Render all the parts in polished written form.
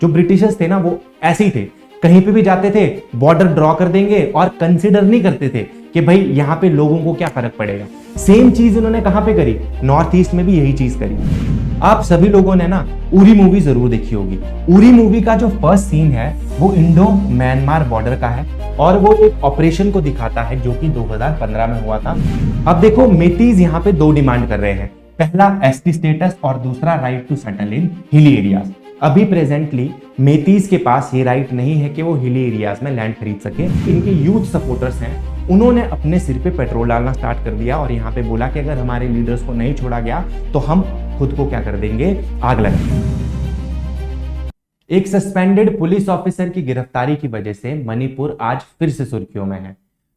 जो ब्रिटिशर्स थे ना वो ऐसे ही थे, कहीं पे भी जाते थे बॉर्डर ड्रॉ कर देंगे और कंसिडर नहीं करते थे कि भाई यहाँ पे लोगों को क्या फर्क पड़ेगा। सेम चीज उन्होंने कहां पे करी, नॉर्थ ईस्ट में भी यही चीज करी। आप सभी लोगों ने ना उरी मूवी जरूर देखी होगी। उरी मूवी का जो फर्स्ट सीन है वो इंडो म्यांमार बॉर्डर का है और वो एक ऑपरेशन को दिखाता है जो कि 2015 में हुआ था। अब देखो मेतीज यहाँ पे दो डिमांड कर रहे हैं, पहला एसटी स्टेटस और दूसरा right to settle in hilly areas. अभी प्रेजेंटली मेतीज के पास ये राइट नहीं है कि वो हिली एरियाज में लैंड खरीद सके। इनके यूथ सपोर्टर्स हैं, उन्होंने अपने सिर पे पेट्रोल डालना स्टार्ट कर दिया और यहाँ पे बोला कि अगर हमारे लीडर्स को नहीं छोड़ा गया तो हम खुद को क्या कर देंगे, आग लगाएंगे। एक सस्पेंडेड पुलिस ऑफिसर की गिरफ्तारी की वजह से मणिपुर आज फिर से सुर्खियों में है।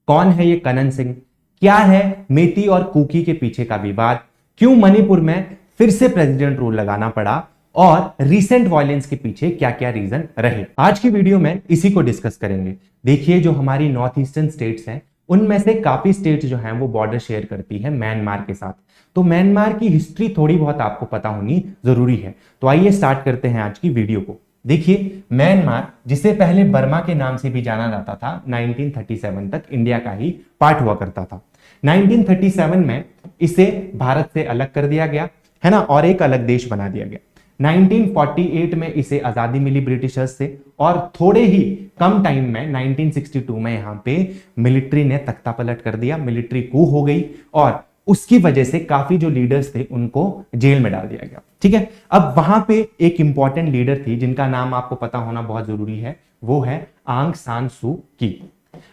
कौन है ये कनन सिंह, क्या है मेती और कुकी के पीछे का विवाद, क्यों मणिपुर में फिर से प्रेसिडेंट रूल लगाना पड़ा और रीसेंट वायलेंस के पीछे क्या क्या रीजन रहे, आज की वीडियो में इसी को डिस्कस करेंगे। देखिए जो हमारी नॉर्थ ईस्टर्न स्टेट्स हैं उनमें से काफी स्टेट्स जो हैं वो बॉर्डर शेयर करती है म्यांमार के साथ, तो म्यांमार की हिस्ट्री थोड़ी बहुत आपको पता होनी जरूरी है। तो आइए स्टार्ट करते हैं आज की वीडियो को। देखिए म्यांमार, जिसे पहले बर्मा के नाम से भी जाना जाता था, 1937 तक इंडिया का ही पार्ट हुआ करता था। 1937 में इसे भारत से अलग कर दिया गया है ना, और एक अलग देश बना दिया गया। 1948 में इसे आजादी मिली ब्रिटिशर्स से और थोड़े ही कम टाइम में 1962 में यहां पे मिलिट्री ने तख्ता पलट कर दिया, मिलिट्री कू हो गई और उसकी वजह से काफी जो लीडर्स थे उनको जेल में डाल दिया गया। ठीक है, अब वहां पे एक इंपॉर्टेंट लीडर थी जिनका नाम आपको पता होना बहुत जरूरी है, वो है आंग सान सू की।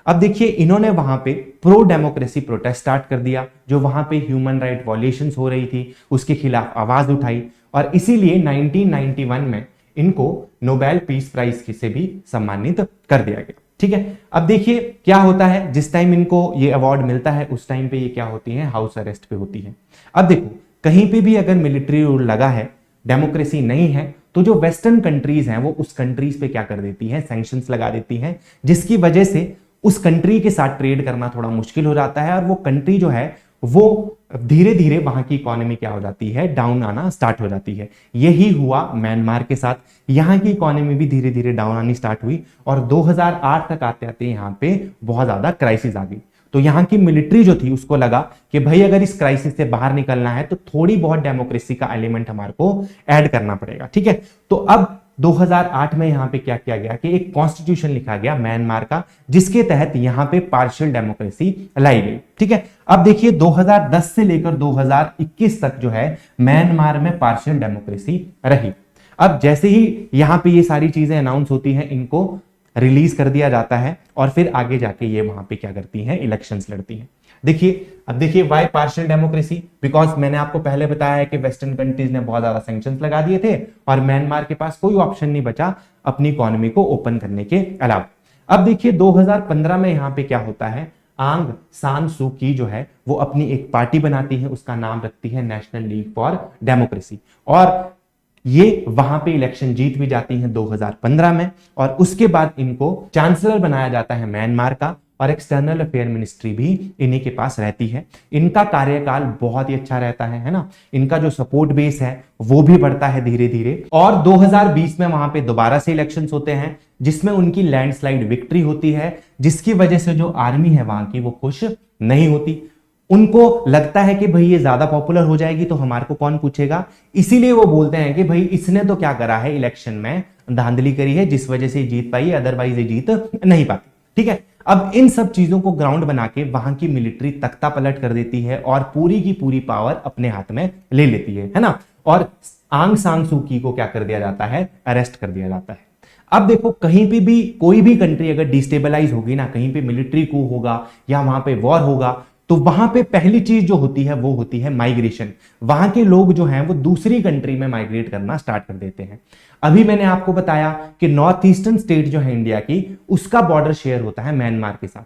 अब देखिए इन्होंने वहां पे प्रो डेमोक्रेसी प्रोटेस्ट स्टार्ट कर दिया, जो वहां पे ह्यूमन राइट वॉयलेशंस हो रही थी उसके खिलाफ आवाज उठाई और इसीलिए 1991 में इनको नोबेल पीस प्राइज से भी सम्मानित कर दिया गया। ठीक है, अब देखिए क्या होता है, जिस टाइम इनको ये अवार्ड मिलता है उस टाइम पे ये क्या होती है, हाउस अरेस्ट पे होती है। अब देखो कहीं पे भी अगर मिलिट्री रूल लगा है, डेमोक्रेसी नहीं है, तो जो वेस्टर्न कंट्रीज हैं वो उस कंट्रीज पे क्या कर देती हैं, सैंक्शंस लगा देती हैं, जिसकी वजह से उस कंट्री के साथ ट्रेड करना थोड़ा मुश्किल हो जाता है और वो कंट्री जो है वो धीरे धीरे वहां की इकोनॉमी क्या हो जाती है, डाउन आना स्टार्ट हो जाती है। यही हुआ म्यांमार के साथ, यहां की इकोनॉमी भी धीरे धीरे डाउन आनी स्टार्ट हुई और 2008 तक आते आते यहां पे बहुत ज्यादा क्राइसिस आ गई। तो यहाँ की मिलिट्री जो थी उसको लगा कि भाई अगर इस क्राइसिस से बाहर निकलना है तो थोड़ी बहुत डेमोक्रेसी का एलिमेंट हमारे को ऐड करना पड़ेगा। ठीक है, तो अब 2008 में यहां पे क्या किया गया कि एक कॉन्स्टिट्यूशन लिखा गया म्यांमार का, जिसके तहत यहां पे पार्शियल डेमोक्रेसी लाई गई। ठीक है, अब देखिए 2010 से लेकर 2021 तक जो है म्यांमार में पार्शियल डेमोक्रेसी रही। अब जैसे ही यहां पे ये सारी चीजें अनाउंस होती हैं, इनको रिलीज कर दिया जाता है और फिर आगे जाके ये वहां पे क्या करती हैं, इलेक्शंस लड़ती हैं। देखिए अब देखिए वाई पार्शियल डेमोक्रेसी, बिकॉज मैंने आपको पहले बताया है कि वेस्टर्न कंट्रीज ने बहुत ज्यादा सैंक्शंस लगा दिए थे और म्यांमार के पास कोई ऑप्शन नहीं बचा अपनी इकोनॉमी को ओपन करने के अलावा। अब देखिए 2015 में यहां पे क्या होता है, आंग सान सू की जो है वो अपनी एक पार्टी बनाती है, उसका नाम रखती है नेशनल लीग फॉर डेमोक्रेसी और ये वहां पे इलेक्शन जीत भी जाती हैं 2015 में और उसके बाद इनको चांसलर बनाया जाता है म्यांमार का और एक्सटर्नल अफेयर मिनिस्ट्री भी इन्हीं के पास रहती है। इनका कार्यकाल बहुत ही अच्छा रहता है ना, इनका जो सपोर्ट बेस है वो भी बढ़ता है धीरे धीरे और 2020 में वहां पे दोबारा से इलेक्शंस होते हैं जिसमें उनकी लैंडस्लाइड विक्ट्री होती है, जिसकी वजह से जो आर्मी है वहां की वो खुश नहीं होती। उनको लगता है कि भाई ये ज्यादा पॉपुलर हो जाएगी तो हमारे को कौन पूछेगा, इसीलिए वो बोलते हैं कि भाई इसने तो क्या करा है, इलेक्शन में धांधली करी है जिस वजह से जीत पाई, अदरवाइज ये जीत नहीं पाती। ठीक है, अब इन सब चीजों को ग्राउंड बना के वहां की मिलिट्री तख्ता पलट कर देती है और पूरी की पूरी पावर अपने हाथ में ले लेती है ना, और आंग सान सू की को क्या कर दिया जाता है, अरेस्ट कर दिया जाता है। अब देखो कहीं पे भी कोई भी कंट्री अगर डिस्टेबलाइज होगी ना, कहीं पे मिलिट्री कू होगा या वहां पे वॉर होगा, तो वहां पे पहली चीज जो होती है वो होती है माइग्रेशन। वहां के लोग जो हैं वो दूसरी कंट्री में माइग्रेट करना स्टार्ट कर देते हैं। अभी मैंने आपको बताया कि नॉर्थ ईस्टर्न स्टेट जो है इंडिया की, उसका बॉर्डर शेयर होता है म्यांमार के साथ।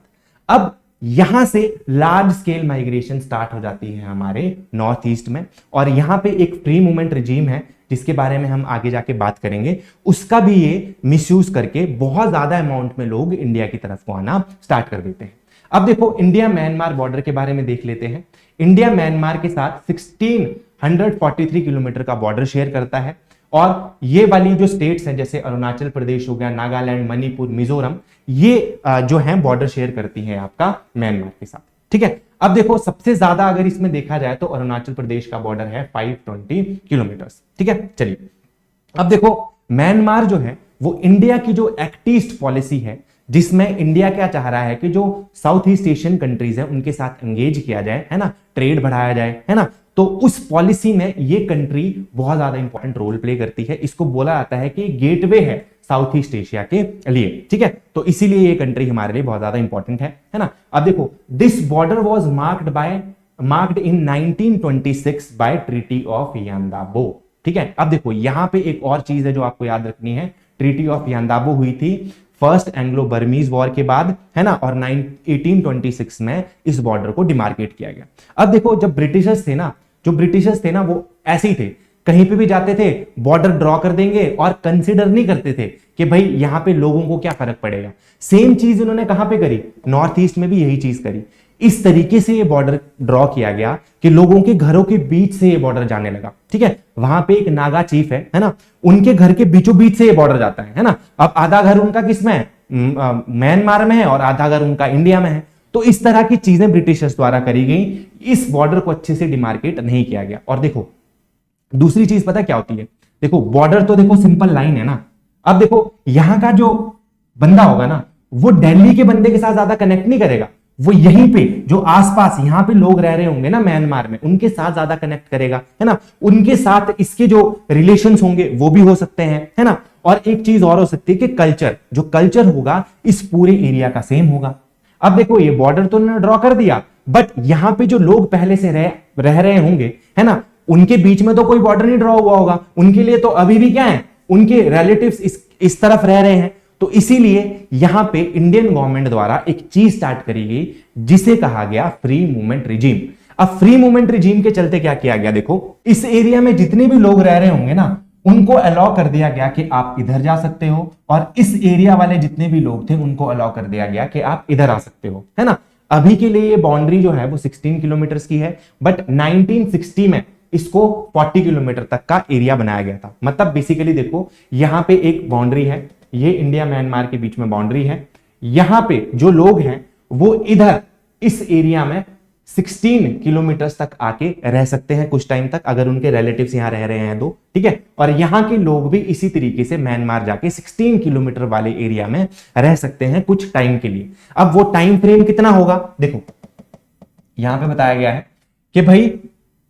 अब यहां से लार्ज स्केल माइग्रेशन स्टार्ट हो जाती है हमारे नॉर्थ ईस्ट में और यहां पे एक फ्री मूवमेंट रिजीम है जिसके बारे में हम आगे जाके बात करेंगे, उसका भी ये मिसयूज करके बहुत ज्यादा अमाउंट में लोग इंडिया की तरफ को आना स्टार्ट कर देते हैं। अब देखो इंडिया म्यांमार बॉर्डर के बारे में देख लेते हैं। इंडिया म्यांमार के साथ 1643 किलोमीटर का बॉर्डर शेयर करता है और ये वाली जो स्टेट्स हैं जैसे अरुणाचल प्रदेश हो गया, नागालैंड, मणिपुर, मिजोरम, ये जो है बॉर्डर शेयर करती हैं आपका म्यांमार के साथ। ठीक है, अब देखो सबसे ज्यादा अगर इसमें देखा जाए तो अरुणाचल प्रदेश का बॉर्डर है 520 किलोमीटर। ठीक है, चलिए अब देखो म्यांमार जो है वो इंडिया की जो एक्ट ईस्ट पॉलिसी है, जिसमें इंडिया क्या चाह रहा है कि जो साउथ ईस्ट एशियन कंट्रीज है उनके साथ एंगेज किया जाए, है ना, ट्रेड बढ़ाया जाए, है ना, तो उस पॉलिसी में ये कंट्री बहुत ज्यादा इंपॉर्टेंट रोल प्ले करती है। इसको बोला जाता है कि गेटवे है साउथ ईस्ट एशिया के लिए। ठीक है, तो इसीलिए ये कंट्री हमारे लिए बहुत ज्यादा इंपॉर्टेंट है ना। अब देखो this border was marked in 1926 by treaty of Yandabo. ठीक है, अब देखो यहां पे एक और चीज है जो आपको याद रखनी है। ट्रीटी ऑफ यान्दाबो हुई थी फर्स्ट एंग्लो बर्मीज वॉर के बाद, है ना, और 1826 में इस बॉर्डर को डिमार्केट किया गया। अब देखो जब ब्रिटिशर्स थे ना वो ऐसे ही थे, कहीं पे भी जाते थे बॉर्डर ड्रॉ कर देंगे और कंसिडर नहीं करते थे कि भाई यहां पे लोगों को क्या फर्क पड़ेगा। सेम चीज इन्होंने कहां पे करी, नॉर्थ ईस्ट में भी यही चीज करी। इस तरीके से ये बॉर्डर ड्रॉ किया गया कि लोगों के घरों के बीच से ये बॉर्डर जाने लगा। ठीक है, वहां पे एक नागा चीफ है ना, उनके घर के बीचों बीच से ये बॉर्डर जाता है ना। अब आधा घर उनका किसमें है, म्यांमार में है, और आधा घर उनका इंडिया में है। तो इस तरह की चीजें ब्रिटिशर्स द्वारा करी गई, इस बॉर्डर को अच्छे से डिमार्केट नहीं किया गया। और देखो दूसरी चीज पता क्या होती है, देखो बॉर्डर तो देखो सिंपल लाइन है ना। अब देखो यहां का जो बंदा होगा ना वो दिल्ली के बंदे के साथ ज्यादा कनेक्ट नहीं करेगा, वो यहीं पे जो आसपास यहां पे लोग रह रहे होंगे ना म्यांमार में, उनके साथ ज्यादा कनेक्ट करेगा, है ना। उनके साथ इसके जो रिलेशंस होंगे वो भी हो सकते हैं, है ना। और एक चीज और हो सकती है कि जो कल्चर होगा इस पूरे एरिया का सेम होगा। अब देखो ये बॉर्डर तो उन्होंने ड्रॉ कर दिया, बट यहां पे जो लोग पहले से रह रहे होंगे, है ना, उनके बीच में तो कोई बॉर्डर नहीं ड्रॉ हुआ होगा। उनके लिए तो अभी भी क्या है, उनके रिलेटिव्स इस तरफ रह रहे हैं। तो इसीलिए यहां पे इंडियन गवर्नमेंट द्वारा एक चीज स्टार्ट करी गई जिसे कहा गया फ्री मूवमेंट रिजीम। अब फ्री मूवमेंट रिजीम के चलते क्या किया गया, देखो इस एरिया में जितने भी लोग रह रहे होंगे ना उनको अलाउ कर दिया गया कि आप इधर जा सकते हो, और इस एरिया वाले जितने भी लोग थे उनको अलाउ कर दिया गया कि आप इधर आ सकते हो, है ना। अभी के लिए ये बाउंड्री जो है वो 16 किलोमीटर की है, बट 1960 में इसको 40 किलोमीटर तक का एरिया बनाया गया था। मतलब बेसिकली देखो यहां पे एक बाउंड्री है, ये इंडिया म्यांमार के बीच में बाउंड्री है। यहां पे जो लोग हैं वो इधर इस एरिया में 16 किलोमीटर तक आके रह सकते हैं कुछ टाइम तक, अगर उनके रिलेटिव्स यहां रह रहे हैं तो। ठीक है, और यहां के लोग भी इसी तरीके से म्यांमार जाके 16 किलोमीटर वाले एरिया में रह सकते हैं कुछ टाइम के लिए। अब वो टाइम फ्रेम कितना होगा, देखो यहां पे बताया गया है कि भाई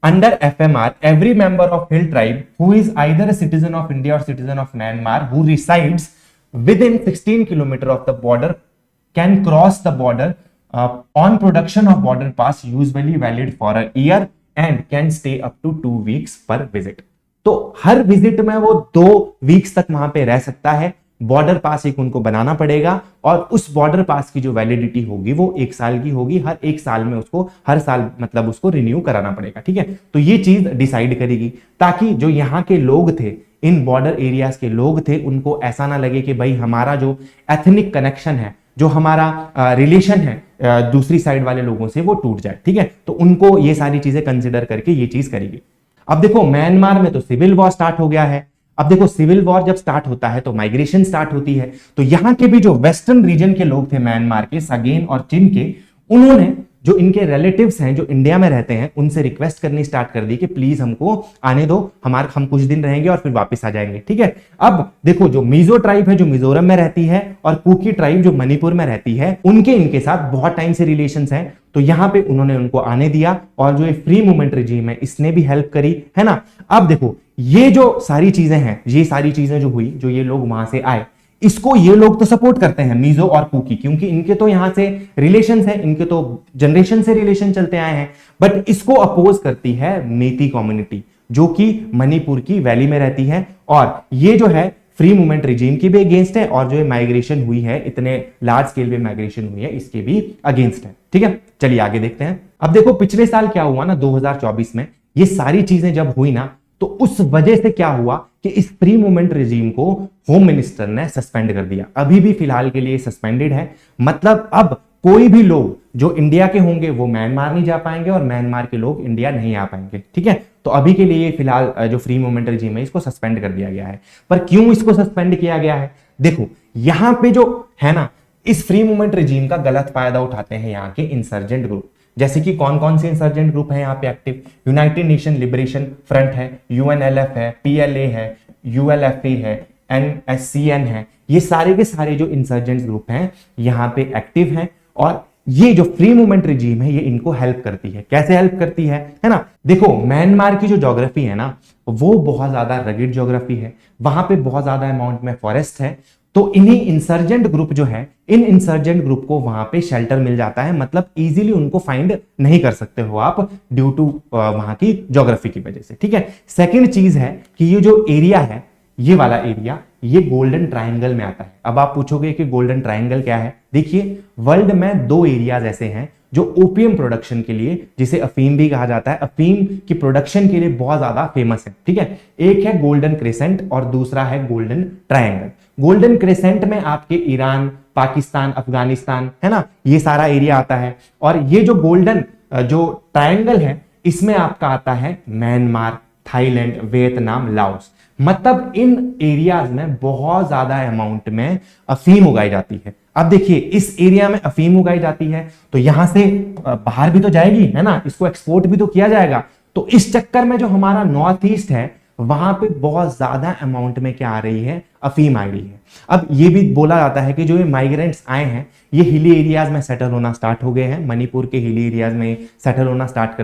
under FMR every member of hill tribe who is either a citizen of India or citizen of Myanmar who resides within 16 kilometer of the border can cross the border on production of border pass usually valid for a year and can stay up to 2 weeks per visit। तो हर visit में वो 2 weeks तक वहां पे रह सकता है। Border पास एक उनको बनाना पड़ेगा और उस बॉर्डर पास की जो वैलिडिटी होगी वो 1 साल की होगी। हर 1 साल में उसको हर साल मतलब उसको रिन्यू कराना पड़ेगा। ठीक है, तो ये चीज डिसाइड करेगी ताकि जो यहाँ के लोग थे, इन बॉर्डर एरियाज के लोग थे, उनको ऐसा ना लगे कि भाई हमारा जो एथनिक कनेक्शन है, जो हमारा रिलेशन है दूसरी साइड वाले लोगों से, वो टूट जाए। ठीक है, तो उनको ये सारी चीजें कंसिडर करके ये चीज करेगी। अब देखो म्यांमार में तो सिविल वॉर स्टार्ट हो गया है। अब देखो सिविल वॉर जब स्टार्ट होता है तो माइग्रेशन स्टार्ट होती है। तो यहां के भी जो वेस्टर्न रीजन के लोग थे म्यांमार के, सगेन और चिन के, उन्होंने जो इनके रिलेटिव्स हैं जो इंडिया में रहते हैं उनसे रिक्वेस्ट करनी स्टार्ट कर दी कि प्लीज हमको आने दो, हम कुछ दिन रहेंगे और फिर वापस आ जाएंगे। ठीक है, अब देखो जो मिजो ट्राइब है जो मिजोरम में रहती है और कुकी ट्राइब जो मणिपुर में रहती है, उनके इनके साथ बहुत टाइम से रिलेशंस हैं। तो यहां पे उन्होंने उनको आने दिया और जो ये फ्री मूवमेंट रिजीम है इसने भी हेल्प करी, है ना। अब देखो ये जो सारी चीजें हैं, ये सारी चीजें जो हुई, जो ये लोग वहां से आए, इसको ये लोग तो सपोर्ट करते हैं मिजो और कुकी, क्योंकि इनके तो यहां से रिलेशंस हैं, इनके तो जनरेशन से रिलेशन चलते आए हैं। बट इसको अपोज करती है मेती कम्युनिटी जो कि मणिपुर की वैली में रहती है, और ये जो है फ्री मूवमेंट रिजीम की भी अगेंस्ट है, और जो माइग्रेशन हुई है, इतने लार्ज स्केल पे माइग्रेशन हुई है, इसके भी अगेंस्ट है। ठीक है, चलिए आगे देखते हैं। अब देखो पिछले साल क्या हुआ ना, 2024 में ये सारी चीजें जब हुई ना, तो उस वजह से क्या हुआ कि इस फ्री मूवमेंट रिजीम को होम मिनिस्टर ने सस्पेंड कर दिया। अभी भी फिलहाल के लिए सस्पेंडेड है। मतलब अब कोई भी लोग जो इंडिया के होंगे वो म्यांमार नहीं जा पाएंगे और म्यांमार के लोग इंडिया नहीं आ पाएंगे। ठीक है, तो अभी के लिए फिलहाल जो फ्री मूवमेंट रिजीम है इसको सस्पेंड कर दिया गया है। पर क्यों इसको सस्पेंड किया गया है? देखो यहां पे जो है ना, इस फ्री मूवमेंट रिजीम का गलत फायदा उठाते हैं यहाँ के इंसर्जेंट ग्रुप। जैसे कि कौन कौन से इंसर्जेंट ग्रुप है यहाँ पे active? United nation liberation front है, यूएनएलएफ है, पीएलए है, यूएलएफए है, एनएससीएन है। ये सारे के सारे जो इंसर्जेंट ग्रुप हैं यहाँ पे एक्टिव हैं और ये जो फ्री मूवमेंट रिजीम है ये इनको हेल्प करती है। कैसे हेल्प करती है ना? देखो म्यांमार की जो ज्योग्राफी है ना वो बहुत ज्यादा रगिड ज्योग्राफी है, वहां पे बहुत ज्यादा अमाउंट में फॉरेस्ट है। तो इन्हीं इंसर्जेंट ग्रुप जो है, इन इंसर्जेंट ग्रुप को वहां पे शेल्टर मिल जाता है, मतलब इजीली उनको फाइंड नहीं कर सकते हो आप ड्यू टू वहां की ज्योग्राफी की वजह से। ठीक है, सेकंड चीज है कि ये जो एरिया है, ये वाला एरिया, ये गोल्डन ट्रायंगल में आता है। अब आप पूछोगे कि गोल्डन ट्रायंगल क्या है? देखिए वर्ल्ड में दो एरियाज ऐसे हैं जो ओपियम प्रोडक्शन के लिए, जिसे अफीम भी कहा जाता है, अफीम की प्रोडक्शन के लिए बहुत ज्यादा फेमस है। ठीक है, एक है गोल्डन क्रेसेंट और दूसरा है गोल्डन ट्रायंगल। गोल्डन क्रेसेंट में आपके ईरान, पाकिस्तान, अफगानिस्तान है ना, ये सारा एरिया आता है। और ये जो गोल्डन जो ट्रायंगल है इसमें आपका आता है म्यांमार, थाईलैंड, वियतनाम, लाओस। मतलब इन एरियाज में बहुत ज्यादा अमाउंट में अफीम उगाई जाती है। अब देखिए इस एरिया में अफीम उगाई जाती है तो यहां से बाहर भी तो जाएगी, है ना, इसको एक्सपोर्ट भी तो किया जाएगा। तो इस चक्कर में जो हमारा नॉर्थ ईस्ट है वहां पे बहुत ज्यादा अमाउंट में क्या आ रही है? अफीम आ रही है। अब ये भी बोला जाता है कि जो ये माइग्रेंट्स आए हैं ये हिली एरियाज में सेटल होना स्टार्ट हो गए हैं, मणिपुर के हिली एरियाज में सेटल होना स्टार्ट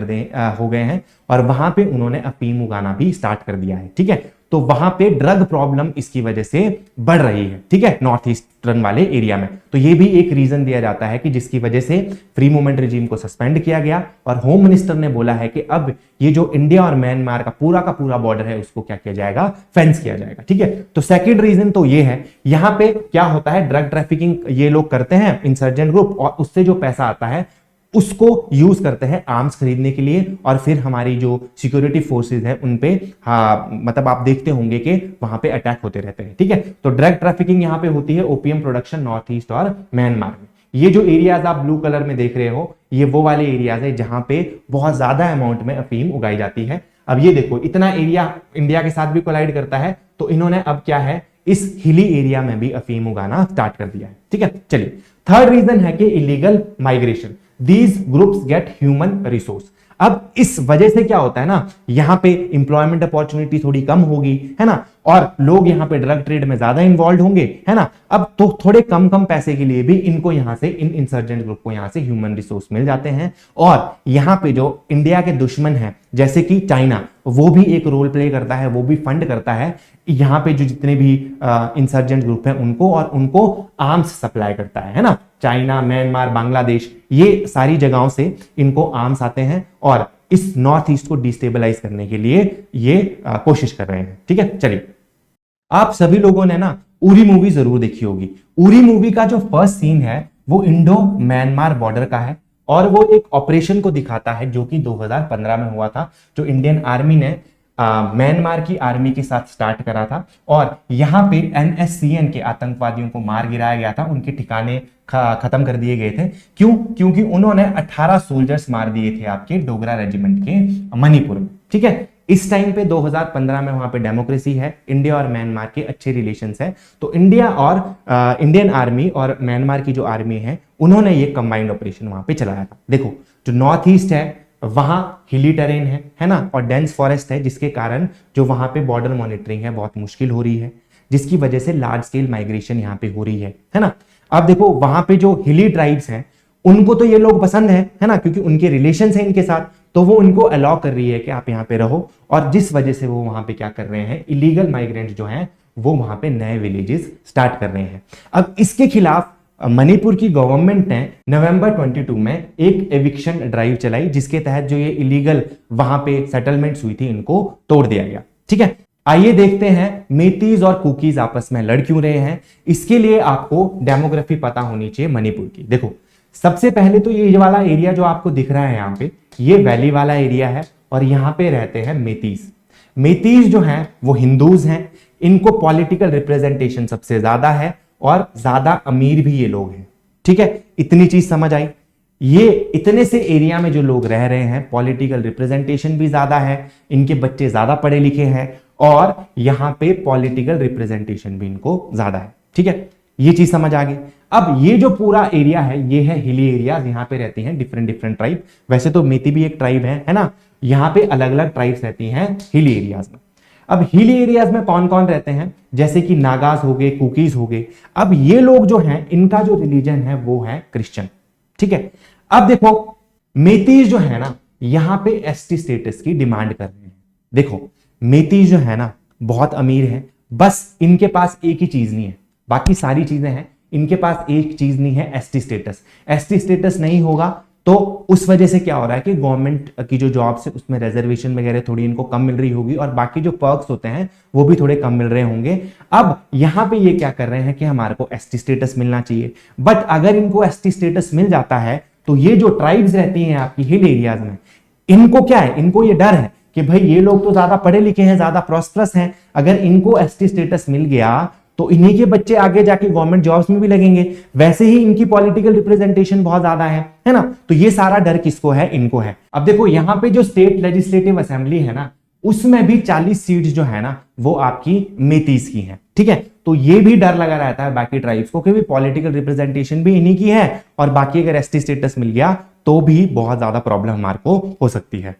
हो गए हैं और वहां पे उन्होंने अफीम उगाना भी स्टार्ट कर दिया है। ठीक है, तो वहां पे ड्रग प्रॉब्लम इसकी वजह से बढ़ रही है। ठीक है, नॉर्थ ईस्टर्न वाले एरिया में। तो ये भी एक रीजन दिया जाता है कि जिसकी वजह से फ्री मूवमेंट रिजीम को सस्पेंड किया गया और होम मिनिस्टर ने बोला है कि अब ये जो इंडिया और म्यांमार का पूरा बॉर्डर है उसको क्या किया जाएगा? फेंस किया जाएगा। ठीक है, तो सेकंड रीजन तो ये है। यहां पे क्या होता है, ड्रग ट्रैफिकिंग ये लोग करते हैं इंसर्जेंट ग्रुप, और उससे जो पैसा आता है उसको यूज करते हैं आर्म्स खरीदने के लिए और फिर हमारी जो सिक्योरिटी फोर्सेस है उन पे, हाँ मतलब आप देखते होंगे कि वहां पे अटैक होते रहते हैं। ठीक है, तो ड्रग ट्रैफिकिंग यहां पे होती है, ओपीएम प्रोडक्शन नॉर्थ ईस्ट और म्यांमार में। ये जो एरियाज आप ब्लू कलर में देख रहे हो ये वो वाले एरियाज है जहां पे बहुत ज्यादा अमाउंट में अफीम उगाई जाती है। अब ये देखो इतना एरिया इंडिया के साथ भी कोलाइड करता है, तो इन्होंने अब क्या है, इस हिली एरिया में भी अफीम उगाना स्टार्ट कर दिया है। ठीक है, चलिए थर्ड रीजन है कि illegal migration. These groups get human resource। अब इस वजह से क्या होता है ना, यहां पे इंप्लॉयमेंट अपॉर्चुनिटी थोड़ी कम होगी, है ना, और लोग यहां पे ड्रग ट्रेड में ज्यादा इन्वॉल्व होंगे, है ना। अब तो थोड़े कम पैसे के लिए भी इनको यहां से, इन इंसर्जेंट ग्रुप को यहां से ह्यूमन रिसोर्स मिल जाते हैं। और यहां पे जो इंडिया के दुश्मन है जैसे कि चाइना, वो भी एक रोल प्ले करता है, वो भी फंड करता है यहां पे जो जितने भी इंसर्जेंट ग्रुप हैं उनको, और उनको आर्म्स सप्लाई करता है ना। चाइना, म्यांमार, बांग्लादेश, ये सारी जगहों से इनको आर्म्स आते हैं और इस नॉर्थ ईस्ट को डिस्टेबलाइज करने के लिए ये कोशिश कर रहे हैं। ठीक है, चलिए आप सभी लोगों ने ना उरी मूवी जरूर देखी होगी। उरी मूवी का जो फर्स्ट सीन है वो इंडो म्यांमार बॉर्डर का है और वो एक ऑपरेशन को दिखाता है जो कि 2015 में हुआ था, जो इंडियन आर्मी ने म्यांमार की आर्मी के साथ स्टार्ट करा था। और यहां पे एनएससीएन के आतंकवादियों को मार गिराया गया था, उनके ठिकाने खत्म कर दिए गए थे। क्यों? क्योंकि उन्होंने 18 सोल्जर्स मार दिए थे आपके डोगरा रेजिमेंट के मणिपुर में। ठीक है, इस टाइम पे 2015 में वहां पे डेमोक्रेसी है, इंडिया और म्यांमार के अच्छे रिलेशंस है। तो इंडिया और इंडियन आर्मी और म्यांमार की जो आर्मी है उन्होंने ये कंबाइंड ऑपरेशन वहां पे चलाया था। देखो जो नॉर्थ ईस्ट है वहां हिली टेरेन है ना, और डेंस फॉरेस्ट है, जिसके कारण जो वहां पे बॉर्डर मॉनिटरिंग है बहुत मुश्किल हो रही है, जिसकी वजह से लार्ज स्केल माइग्रेशन यहाँ पे हो रही है ना। अब देखो वहां पे जो हिली ट्राइब्स हैं उनको तो ये लोग पसंद है ना, क्योंकि उनके रिलेशंस हैं इनके साथ, तो वो उनको अलाउ कर रही है कि आप यहाँ पे रहो। और जिस वजह से वो वहां पे क्या कर रहे हैं, इलीगल माइग्रेंट्स जो हैं वो वहां पे नए विलेजेस स्टार्ट कर रहे हैं। अब इसके खिलाफ मणिपुर की गवर्नमेंट ने नवंबर 22 में एक एविक्शन ड्राइव चलाई, जिसके तहत जो ये इलीगल वहां पे सेटलमेंट्स हुई थी इनको तोड़ दिया गया। ठीक है, आइए देखते हैं मेतीज और कुकीज आपस में लड़ क्यों रहे हैं। इसके लिए आपको डेमोग्राफी पता होनी चाहिए मणिपुर की। देखो सबसे पहले तो ये वाला एरिया जो आपको दिख रहा है यहाँ पे, ये वैली वाला एरिया है और यहाँ पे रहते हैं मेतीज। मेतीज जो हैं वो हिंदूज हैं, इनको पॉलिटिकल रिप्रेजेंटेशन सबसे ज्यादा है और ज्यादा अमीर भी ये लोग हैं। ठीक है, इतनी चीज समझ आई। ये इतने से एरिया में जो लोग रह रहे हैं, पॉलिटिकल रिप्रेजेंटेशन भी ज्यादा है, इनके बच्चे ज्यादा पढ़े लिखे हैं और यहां पे पॉलिटिकल रिप्रेजेंटेशन भी इनको ज्यादा है। ठीक है, ये चीज समझ आ गई। अब ये जो पूरा एरिया है ये है हिली एरियाज, यहां पे रहती हैं डिफरेंट डिफरेंट ट्राइब। वैसे तो मेती भी एक ट्राइब है ना, यहां पे अलग अलग ट्राइब्स रहती हैं हिली एरियाज में। अब हिली एरियाज में कौन कौन रहते हैं, जैसे कि नागास हो गए, कुकीज हो गए। अब ये लोग जो हैं इनका जो रिलीजन है वो है क्रिश्चियन। ठीक है, अब देखो मेतीज जो है ना यहां पे एसटी स्टेटस की डिमांड कर रहे हैं। देखो मेतीज जो है ना बहुत अमीर है, बस इनके पास एक ही चीज नहीं है, बाकी सारी चीजें हैं, इनके पास एक चीज नहीं है, एसटी स्टेटस। एसटी स्टेटस नहीं होगा तो उस वजह से क्या हो रहा है कि गवर्नमेंट की जो जॉब्स है उसमें रिजर्वेशन वगैरह थोड़ी इनको कम मिल रही होगी और बाकी जो पर्क्स होते हैं वो भी थोड़े कम मिल रहे होंगे। अब यहां पे ये क्या कर रहे हैं कि हमारे को एसटी स्टेटस मिलना चाहिए, बट अगर इनको एसटी स्टेटस मिल जाता है तो ये जो ट्राइब्स रहती हैं आपकी हिल एरियाज में, इनको क्या है, इनको ये डर है कि भाई ये लोग तो ज्यादा पढ़े लिखे हैं, ज्यादा प्रॉस्परस हैं, अगर इनको एसटी स्टेटस मिल गया तो इन्हीं के बच्चे आगे जाके गवर्नमेंट जॉब्स में भी लगेंगे, वैसे ही इनकी पॉलिटिकल रिप्रेजेंटेशन बहुत ज्यादा है ना। तो ये सारा डर किसको है, इनको है। अब देखो यहां पे जो स्टेट लेजिस्लेटिव असेंबली है ना उसमें भी 40 सीट्स जो है ना वो आपकी मेतीस की हैं। ठीक है, तो ये भी डर लगा रहता है बाकी ट्राइब्स को कि भी पॉलिटिकल रिप्रेजेंटेशन भी इन्हीं की है और बाकी अगर एसटी स्टेटस मिल गया तो भी बहुत ज्यादा प्रॉब्लम हमारे को हो सकती है।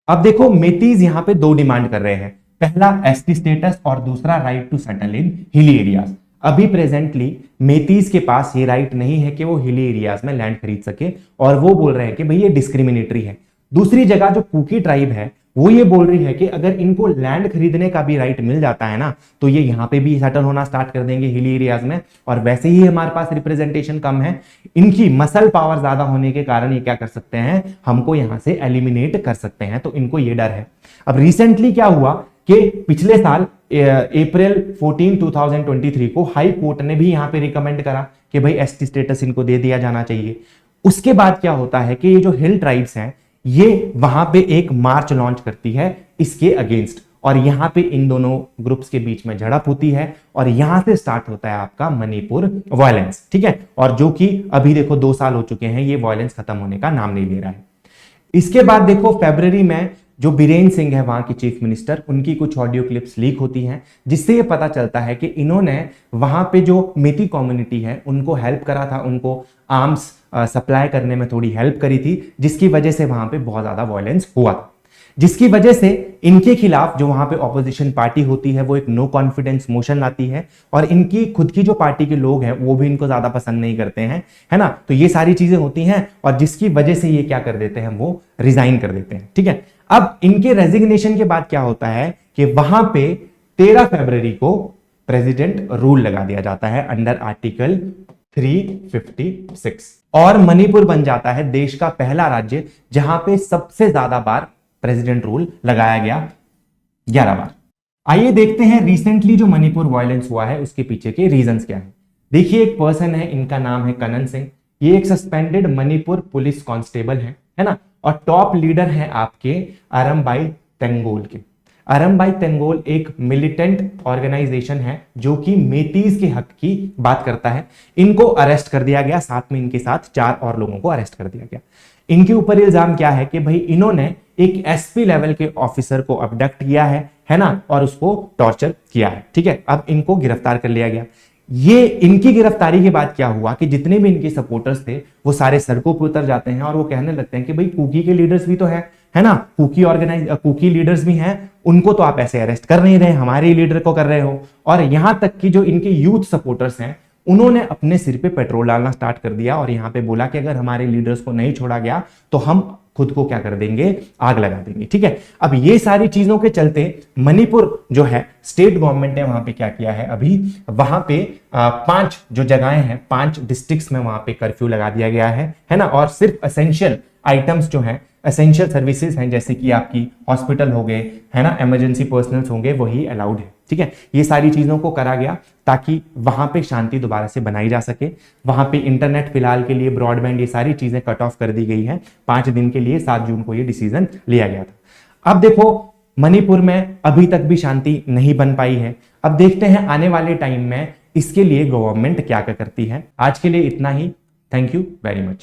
अब देखो मेतीज यहां पे दो डिमांड कर रहे हैं, पहला एसटी स्टेटस और दूसरा right to settle in hilly areas. अभी प्रेजेंटली मेतीज के पास ये राइट नहीं है कि वो हिली एरियाज में लैंड खरीद सके और वो बोल रहे हैं कि भाई ये डिस्क्रिमिनेटरी है। दूसरी जगह जो कुकी ट्राइब है वो ये बोल रही है कि अगर इनको लैंड खरीदने का भी राइट मिल जाता है ना तो ये यहां पे भी सेटल होना स्टार्ट कर देंगे हिली एरियाज में, और वैसे ही हमारे पास रिप्रेजेंटेशन कम है, इनकी मसल पावर ज्यादा होने के कारण ये क्या कर सकते हैं, हमको यहां से एलिमिनेट कर सकते हैं, तो इनको ये डर है। अब रिसेंटली क्या हुआ कि पिछले साल अप्रैल 14 2023 को हाई कोर्ट ने भी यहां पे रिकमेंड करा कि भाई एसटी स्टेटस इनको दे दिया जाना चाहिए। उसके बाद क्या होता है कि ये जो हिल ट्राइब्स हैं ये वहां पे एक मार्च लॉन्च करती है इसके अगेंस्ट, और यहां पे इन दोनों ग्रुप्स के बीच में झड़प होती है और यहां से स्टार्ट होता है आपका मणिपुर वायलेंस। ठीक है, और जो कि अभी देखो 2 साल हो चुके हैं, ये वायलेंस खत्म होने का नाम नहीं ले रहा है। इसके बाद देखो फरवरी में जो बीरेन सिंह है वहां की चीफ मिनिस्टर, उनकी कुछ ऑडियो क्लिप्स लीक होती हैं जिससे ये पता चलता है कि इन्होंने वहां पे जो मेती कम्युनिटी है उनको हेल्प करा था, उनको आर्म्स सप्लाई करने में थोड़ी हेल्प करी थी, जिसकी वजह से वहां पे बहुत ज्यादा वायलेंस हुआ था, जिसकी वजह से इनके खिलाफ जो वहां पे ऑपोजिशन पार्टी होती है वो एक नो कॉन्फिडेंस मोशन लाती है और इनकी खुद की जो पार्टी के लोग हैं वो भी इनको ज्यादा पसंद नहीं करते हैं, है ना। तो ये सारी चीजें होती हैं और जिसकी वजह से ये क्या कर देते हैं, वो रिजाइन कर देते हैं। ठीक है, अब इनके रेजिग्नेशन के बाद क्या होता है कि वहां पे 13 फरवरी को प्रेसिडेंट रूल लगा दिया जाता है अंडर आर्टिकल 356 और मणिपुर बन जाता है देश का पहला राज्य जहां पे सबसे ज्यादा बार प्रेसिडेंट रूल लगाया गया, 11 बार। आइए देखते हैं रिसेंटली जो मणिपुर वायलेंस हुआ है उसके पीछे के रीजंस क्या है। देखिए एक पर्सन है, इनका नाम है कनन सिंह, ये एक सस्पेंडेड मणिपुर पुलिस कांस्टेबल है ना, और टॉप लीडर है आपके अरमबाई तेंगोल के। अरमबाई तेंगोल एक मिलिटेंट ऑर्गेनाइजेशन है जो कि मेतीज के हक की बात करता है। इनको अरेस्ट कर दिया गया, साथ में इनके साथ 4 और लोगों को अरेस्ट कर दिया गया। इनके ऊपर इल्जाम क्या है कि भाई इन्होंने एक एसपी लेवल के ऑफिसर को अबडक्ट किया है ना, और उसको टॉर्चर किया है। ठीक है, अब इनको गिरफ्तार कर लिया गया। ये इनकी गिरफ्तारी के बाद क्या हुआ कि जितने भी इनके सपोर्टर्स थे वो सारे सड़कों पर उतर जाते हैं और वो कहने लगते हैं कि भाई कुकी के लीडर्स भी तो है ना, कुकी लीडर्स भी हैं, उनको तो आप ऐसे अरेस्ट कर नहीं रहे, हमारे लीडर को कर रहे हो। और यहां तक कि जो इनके यूथ सपोर्टर्स हैं उन्होंने अपने सिर पे पेट्रोल डालना स्टार्ट कर दिया और यहां पे बोला कि अगर हमारे लीडर्स को नहीं छोड़ा गया तो हम खुद को क्या कर देंगे, आग लगा देंगे। ठीक है, अब ये सारी चीजों के चलते मणिपुर जो है स्टेट गवर्नमेंट ने वहां पे क्या किया है, अभी वहां पे 5 जो जगहें हैं, 5 डिस्ट्रिक्ट्स में वहां पे कर्फ्यू लगा दिया गया है ना, और सिर्फ एसेंशियल आइटम्स जो हैं, एसेंशियल सर्विसेज हैं जैसे कि आपकी हॉस्पिटल हो गए, है ना, इमरजेंसी पर्सनल्स होंगे, वही अलाउड है। ठीक है, ये सारी चीजों को करा गया ताकि वहां पे शांति दोबारा से बनाई जा सके। वहां पे इंटरनेट फिलहाल के लिए, ब्रॉडबैंड, ये सारी चीजें कट ऑफ कर दी गई हैं 5 दिन के लिए। 7 जून को ये डिसीजन लिया गया था। अब देखो मणिपुर में अभी तक भी शांति नहीं बन पाई है। अब देखते हैं आने वाले टाइम में इसके लिए गवर्नमेंट क्या क्या करती है। आज के लिए इतना ही। Thank you very much.